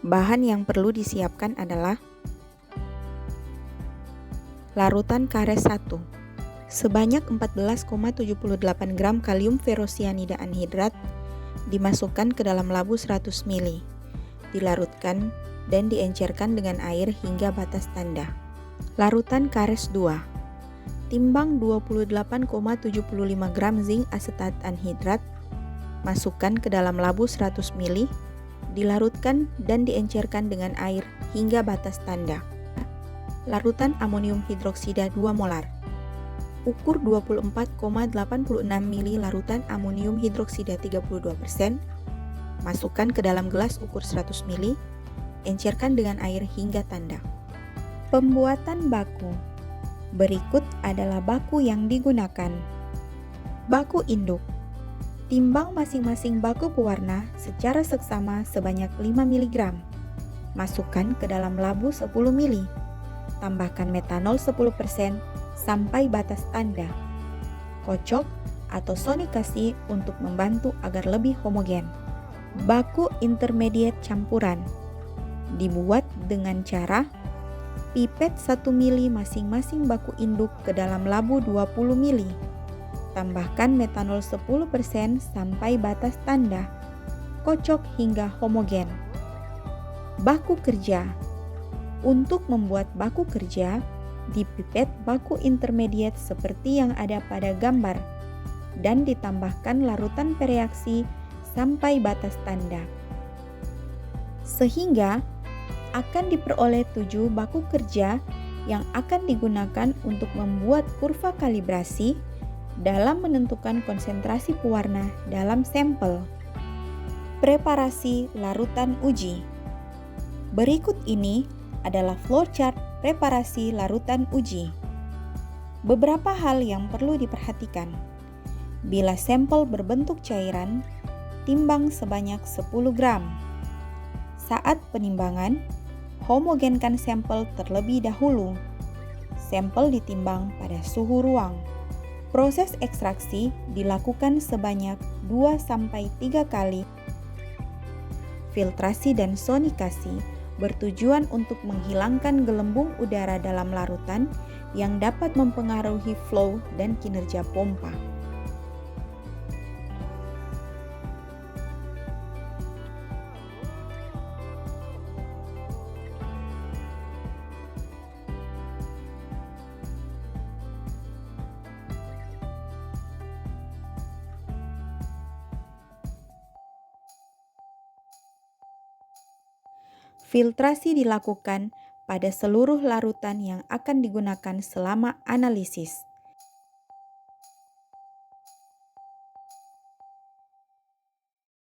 Bahan yang perlu disiapkan adalah larutan karet 1 sebanyak 14,78 gram kalium ferrosianida anhidrat dimasukkan ke dalam labu 100 ml, dilarutkan dan diencerkan dengan air hingga batas tanda. Larutan karet 2 timbang 28,75 gram zinc asetat anhidrat, masukkan ke dalam labu 100 ml, dilarutkan dan diencerkan dengan air hingga batas tanda. Larutan amonium hidroksida 2 molar. Ukur 24,86 ml larutan amonium hidroksida 32%, masukkan ke dalam gelas ukur 100 ml, encerkan dengan air hingga tanda. Pembuatan baku. Berikut adalah baku yang digunakan. Baku induk. Timbang masing-masing baku pewarna secara seksama sebanyak 5 mg. Masukkan ke dalam labu 10 ml. Tambahkan metanol 10% sampai batas tanda. Kocok atau sonikasi untuk membantu agar lebih homogen. Baku intermediate campuran. Dibuat dengan cara pipet 1 ml masing-masing baku induk ke dalam labu 20 ml. Tambahkan metanol 10% sampai batas tanda. Kocok hingga homogen. Baku kerja. Untuk membuat baku kerja, dipipet baku intermediate seperti yang ada pada gambar dan ditambahkan larutan pereaksi sampai batas tanda. Sehingga akan diperoleh 7 baku kerja yang akan digunakan untuk membuat kurva kalibrasi dalam menentukan konsentrasi pewarna dalam sampel. Preparasi larutan uji. Berikut ini adalah flowchart preparasi larutan uji. Beberapa hal yang perlu diperhatikan. Bila sampel berbentuk cairan, timbang sebanyak 10 gram. Saat penimbangan, homogenkan sampel terlebih dahulu. Sampel ditimbang pada suhu ruang. Proses ekstraksi dilakukan sebanyak 2-3 kali. Filtrasi dan sonikasi bertujuan untuk menghilangkan gelembung udara dalam larutan yang dapat mempengaruhi flow dan kinerja pompa. Filtrasi dilakukan pada seluruh larutan yang akan digunakan selama analisis.